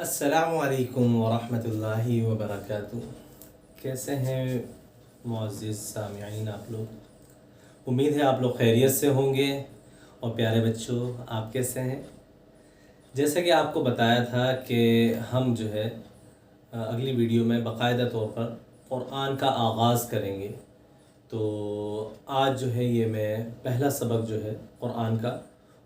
السلام علیکم ورحمۃ اللہ وبرکاتہ۔ کیسے ہیں معزز سامعین آپ لوگ؟ امید ہے آپ لوگ خیریت سے ہوں گے۔ اور پیارے بچوں، آپ کیسے ہیں؟ جیسا کہ آپ کو بتایا تھا کہ ہم جو ہے اگلی ویڈیو میں باقاعدہ طور پر قرآن کا آغاز کریں گے۔ تو آج جو ہے یہ میں پہلا سبق جو ہے قرآن کا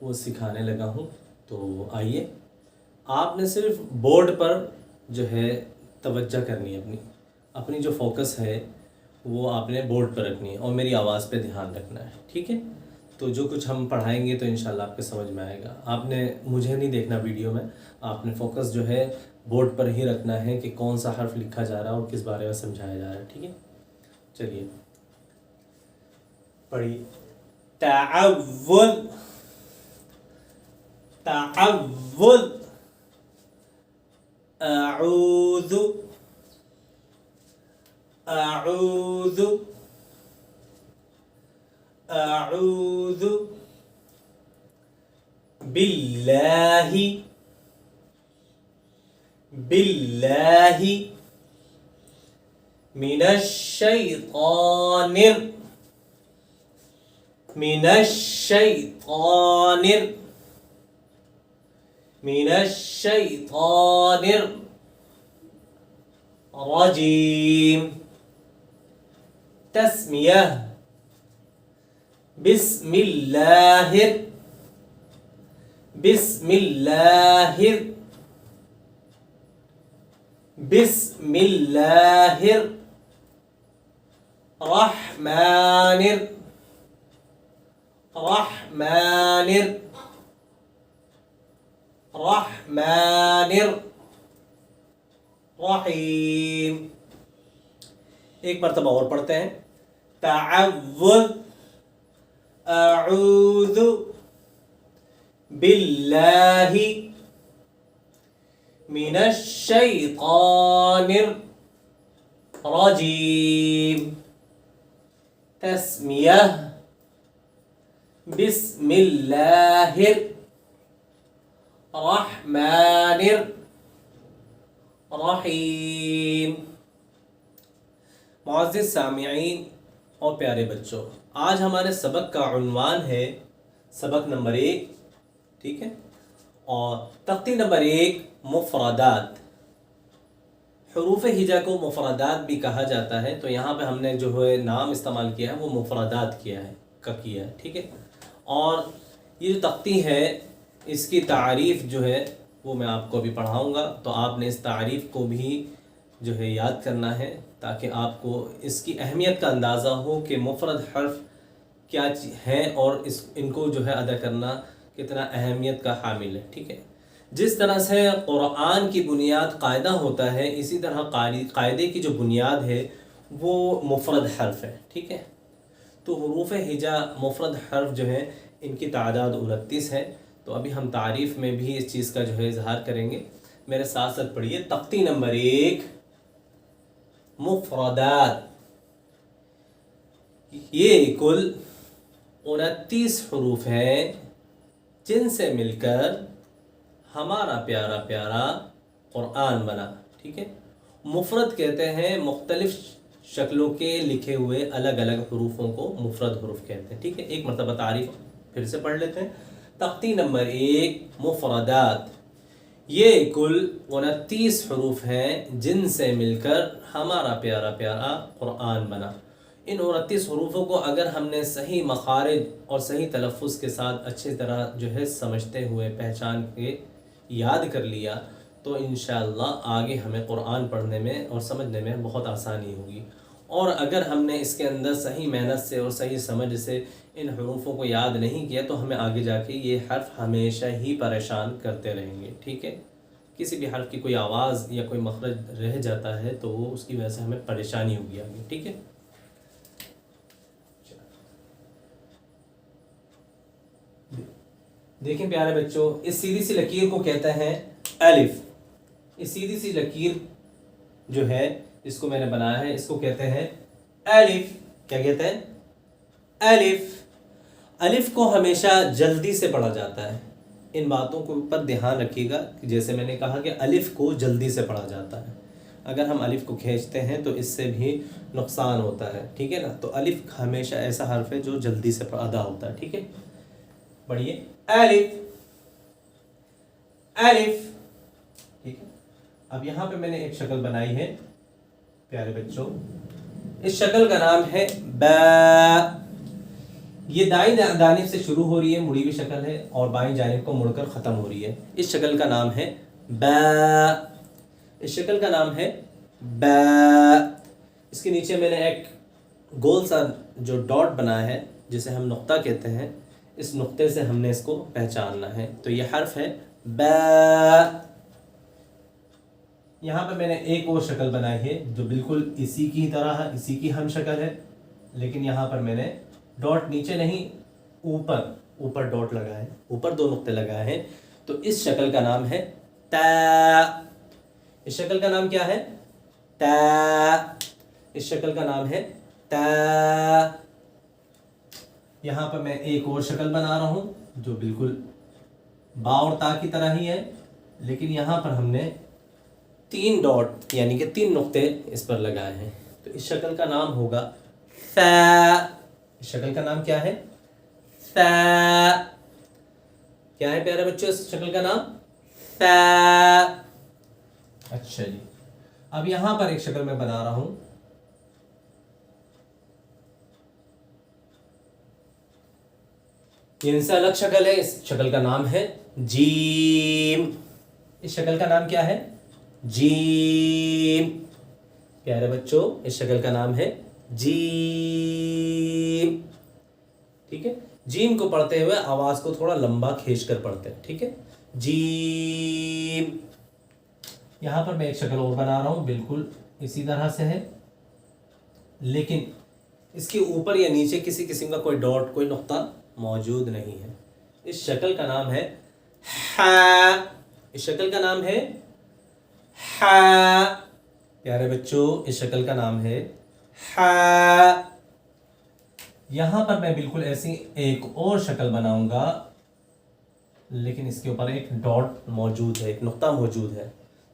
وہ سکھانے لگا ہوں۔ تو آئیے، آپ نے صرف بورڈ پر جو ہے توجہ کرنی ہے، اپنی جو فوکس ہے وہ آپ نے بورڈ پر رکھنی ہے اور میری آواز پہ دھیان رکھنا ہے، ٹھیک ہے؟ تو جو کچھ ہم پڑھائیں گے تو انشاءاللہ آپ کے سمجھ میں آئے گا۔ آپ نے مجھے نہیں دیکھنا ویڈیو میں، آپ نے فوکس جو ہے بورڈ پر ہی رکھنا ہے کہ کون سا حرف لکھا جا رہا ہے اور کس بارے میں سمجھایا جا رہا ہے، ٹھیک ہے؟ چلیے پڑھیے۔ تعوذ، تعوذ، اعوذ، اعوذ، اعوذ باللہ، باللہ من الشیطان، من الشیطان، من الشیطان الرجیم۔ تسمیہ، بسم اللہ، بسم اللہ، بسم اللہ الرحمن الرحمن الرحمن الرحیم۔ ایک مرتبہ اور پڑھتے ہیں۔ تعوذ، اعوذ باللہ من الشیطان الرجیم۔ تسمیہ، بسم اللہ الرحمن الرحیم۔ معزز سامعین اور پیارے بچوں، آج ہمارے سبق کا عنوان ہے سبق نمبر 1، ٹھیک ہے؟ اور تختی نمبر 1، مفردات۔ حروف ہجا کو مفردات بھی کہا جاتا ہے، تو یہاں پہ ہم نے جو ہے نام استعمال کیا ہے وہ مفردات کیا ہے، ٹھیک ہے؟ اور یہ جو تختی ہے اس کی تعریف جو ہے وہ میں آپ کو ابھی پڑھاؤں گا، تو آپ نے اس تعریف کو بھی جو ہے یاد کرنا ہے تاکہ آپ کو اس کی اہمیت کا اندازہ ہو کہ مفرد حرف کیا ہیں اور ان کو جو ہے ادا کرنا کتنا اہمیت کا حامل ہے، ٹھیک ہے؟ جس طرح سے قرآن کی بنیاد قاعدہ ہوتا ہے، اسی طرح قاعدے کی جو بنیاد ہے وہ مفرد حرف ہے، ٹھیک ہے؟ تو حروف ہجا مفرد حرف جو ہیں ان کی تعداد 29 ہے۔ تو ابھی ہم تعریف میں بھی اس چیز کا جو ہے اظہار کریں گے، میرے ساتھ ساتھ پڑھیے۔ تختی نمبر 1، مفردات۔ یہ کل 29 حروف ہیں جن سے مل کر ہمارا پیارا پیارا قرآن بنا، ٹھیک ہے؟ مفرد کہتے ہیں مختلف شکلوں کے لکھے ہوئے الگ الگ حروفوں کو مفرد حروف کہتے ہیں، ٹھیک ہے؟ ایک مرتبہ تعریف پھر سے پڑھ لیتے ہیں۔ تختی نمبر 1، مفردات۔ یہ کل 29 حروف ہیں جن سے مل کر ہمارا پیارا پیارا قرآن بنا۔ ان 29 حروفوں کو اگر ہم نے صحیح مخارج اور صحیح تلفظ کے ساتھ اچھی طرح جو ہے سمجھتے ہوئے پہچان کے یاد کر لیا تو انشاءاللہ آگے ہمیں قرآن پڑھنے میں اور سمجھنے میں بہت آسانی ہوگی۔ اور اگر ہم نے اس کے اندر صحیح محنت سے اور صحیح سمجھ سے ان حروفوں کو یاد نہیں کیا تو ہمیں آگے جا کے یہ حرف ہمیشہ ہی پریشان کرتے رہیں گے، ٹھیک ہے؟ کسی بھی حرف کی کوئی آواز یا کوئی مخرج رہ جاتا ہے تو وہ اس کی وجہ سے ہمیں پریشانی ہوگی آگے، ٹھیک ہے؟ دیکھیں پیارے بچوں، اس سیدھی سی لکیر کو کہتے ہیں الف۔ اس سیدھی سی لکیر جو ہے اس کو میں نے بنایا ہے اس کو کہتے ہیں الف۔ کیا کہتے ہیں؟ الف۔ الف کو ہمیشہ جلدی سے پڑھا جاتا ہے، इन बातों के ऊपर ध्यान रखिएगा कि जैसे मैंने कहा कि अलिफ को जल्दी से पढ़ा जाता है, अगर हम अलिफ को खींचते हैं तो इससे भी नुकसान होता है, ठीक है ना। तो अलिफ हमेशा ऐसा हर्फ है जो जल्दी से अदा होता है, ठीक है। पढ़िए अलिफ, अलिफ, ठीक है। अब यहाँ पे मैंने एक शक्ल बनाई है प्यारे बच्चों, इस शक्ल का नाम है बा। ये दाईं जानिब से शुरू हो रही है, मुड़ी हुई शक्ल है, और बाईं जानिब को मुड़कर ख़त्म हो रही है। इस शक्ल का नाम है बा, इस शक्ल का नाम है बा। इसके नीचे मैंने एक गोल सा जो डॉट बनाया है जिसे हम नुक्ता कहते हैं, इस नुक्ते से हमने इसको पहचानना है। तो ये हर्फ है बा। यहाँ पर मैंने एक और शक्ल बनाई है जो बिल्कुल इसी की तरह है, इसी की हम शक्ल है, लेकिन यहाँ पर मैंने डॉट नीचे नहीं ऊपर डॉट लगाया है, ऊपर दो नुक्ते लगाए हैं। तो इस शक्ल का नाम है ता। इस शक्ल का नाम क्या है? ता। इस शक्ल का नाम है ता। यहाँ पर मैं एक और शक्ल बना रहा हूँ जो बिल्कुल बा और ता की तरह ही है, लेकिन यहाँ पर हमने 3 डॉट यानी कि 3 नुक्ते इस पर लगाए हैं। तो इस शक्ल का नाम होगा सा। इस शक्ल का नाम क्या है? सा। क्या है प्यारे बच्चों इस शक्ल का नाम? सा। अच्छा जी, अब यहां पर एक शक्ल मैं बना रहा हूं, ये इनसे अलग शक्ल है। इस शक्ल का नाम है जीम। इस शक्ल का नाम क्या है? जीम। प्यारे बच्चों इस शक्ल का नाम है जीम, ठीक है। जीम को पढ़ते हुए आवाज को थोड़ा लंबा खींच कर पढ़ते हैं, ठीक है। जीम। यहां पर मैं एक शक्ल और बना रहा हूं, बिल्कुल इसी तरह से है, लेकिन इसके ऊपर या नीचे किसी किस्म का कोई डॉट, कोई नुक्ता मौजूद नहीं है। इस शक्ल का नाम है हा। इस शक्ल का नाम है हा। प्यारे बच्चों इस शक्ल का नाम है हा। यहां पर मैं बिल्कुल ऐसी एक और शक्ल बनाऊंगा, लेकिन इसके ऊपर एक डॉट मौजूद है, एक नुक्ता मौजूद है।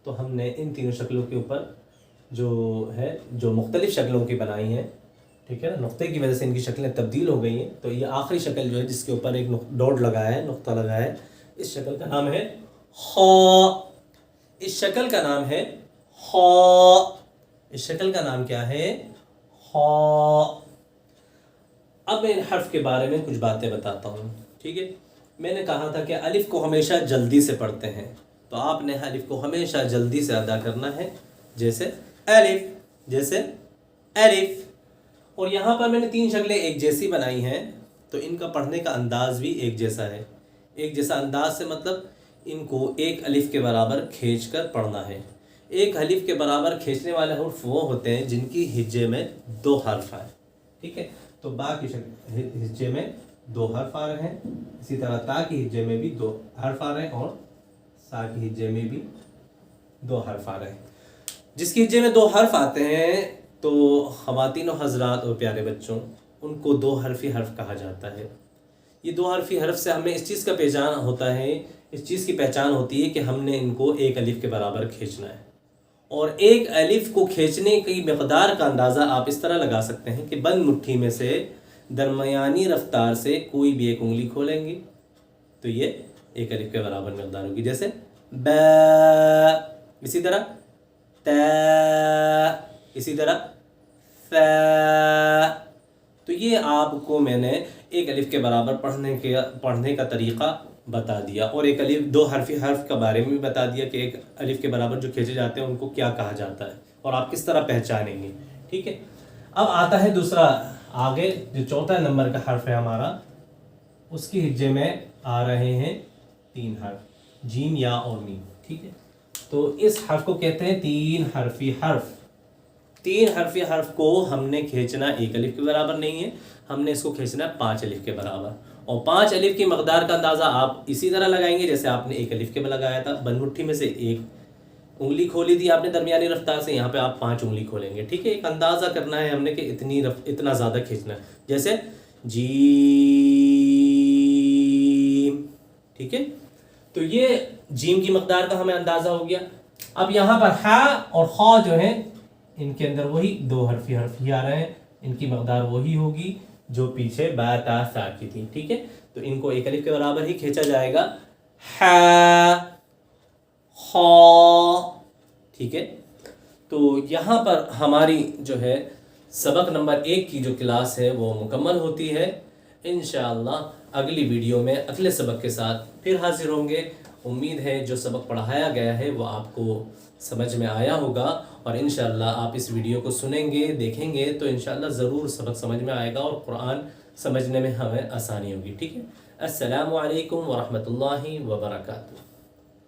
तो हमने इन तीनों शक्लों के ऊपर जो है, जो मुख्तलिफ शक्लों की बनाई हैं, ठीक है ना, नुक्ते की वजह से इनकी शक्लें तब्दील हो गई हैं। तो ये आखिरी शक्ल जो है जिसके ऊपर एक डॉट लगाया है, नुक्ता लगाया है, इस शक्ल का नाम है खा। इस शक्ल का नाम है खा। इस शक्ल का नाम क्या है? खा। अब मैं इन हर्फ के बारे में कुछ बातें बताता हूँ, ठीक है। मैंने कहा था कि अलिफ को हमेशा जल्दी से पढ़ते हैं, तो आपने अलिफ को हमेशा जल्दी से अदा करना है, जैसे अलिफ, जैसे अलिफ। और यहाँ पर मैंने 3 शक्लें एक जैसी बनाई हैं, तो इनका पढ़ने का अंदाज भी एक जैसा है। एक जैसा अंदाज से मतलब इनको एक अलिफ के बराबर खींच कर पढ़ना है। एक अलिफ के बराबर खींचने वाले हर्फ वो होते हैं जिनकी हिज्जे में 2 हर्फ आए, ठीक है। तो बा की हिज्जे में 2 हर्फ आ रहे हैं, इसी तरह ता की हिज्जे में भी 2 हर्फ आ रहे हैं, और सा की हिज्जे में भी 2 हर्फ आ रहे हैं। जिसकी हिज्जे में 2 हर्फ आते हैं तो ख़वातीन और हज़रात और प्यारे बच्चों, उनको 2 हर्फी हर्फ कहा जाता है। ये 2 हर्फी हर्फ से हमें इस चीज़ का पहचान होता है, इस चीज़ की पहचान होती है कि हमने इनको एक अलिफ के बराबर खींचना है। और एक अलिफ को खींचने की मकदार का अंदाज़ा आप इस तरह लगा सकते हैं कि बंद मुट्ठी में से दरमियानी रफ्तार से कोई भी एक उंगली खोलेंगे तो ये एक अलिफ के बराबर मकदार होगी, जैसे ब, इसी तरह ता, इसी तरह फ। तो ये आपको मैंने एक अलिफ के बराबर पढ़ने का तरीक़ा बता दिया, और एक अलिफ 2 हर्फी हर्फ के बारे में भी बता दिया कि एक अलिफ के बराबर जो खींचे जाते हैं उनको क्या कहा जाता है और आप किस तरह पहचानेंगे, ठीक है। अब आता है दूसरा, आगे जो चौथा नंबर का हर्फ है हमारा, उसकी हिज्जे में आ रहे हैं 3 हर्फ, जीम, या और मीम, ठीक है। तो इस हर्फ को कहते हैं 3 हर्फी हर्फ। 3 हर्फी हर्फ को हमने खींचना एक अलिफ के बराबर नहीं है, हमने इसको खींचना 5 अलिफ के बराबर। और 5 अलिफ की मकदार का अंदाज़ा आप इसी तरह लगाएंगे जैसे आपने एक अलिफ के लगाया था। बंद मुट्ठी में से एक उंगली खोली थी आपने दरमियानी रफ्तार से, यहाँ पे आप 5 उंगली खोलेंगे, ठीक है। एक अंदाज़ा करना है हमने कि इतना ज़्यादा खींचना है, जैसे जी, ठीक है। تو یہ جیم کی مقدار کا ہمیں اندازہ ہو گیا. اب یہاں پر ہا اور خا جو ہیں ان کے اندر وہی دو حرفی آ رہے ہیں, ان کی مقدار وہی ہوگی جو پیچھے با تا سا کی تھی. ٹھیک ہے, تو ان کو ایک الف کے برابر ہی کھینچا جائے گا. ہا خا. ٹھیک ہے, تو یہاں پر ہماری جو ہے سبق نمبر 1 کی جو کلاس ہے وہ مکمل ہوتی ہے. انشاءاللہ اگلی ویڈیو میں اگلے سبق کے ساتھ پھر حاضر ہوں گے. امید ہے جو سبق پڑھایا گیا ہے وہ آپ کو سمجھ میں آیا ہوگا, اور انشاءاللہ آپ اس ویڈیو کو سنیں گے, دیکھیں گے تو انشاءاللہ ضرور سبق سمجھ میں آئے گا اور قرآن سمجھنے میں ہمیں آسانی ہوگی. ٹھیک ہے, السلام علیکم ورحمۃ اللہ وبرکاتہ.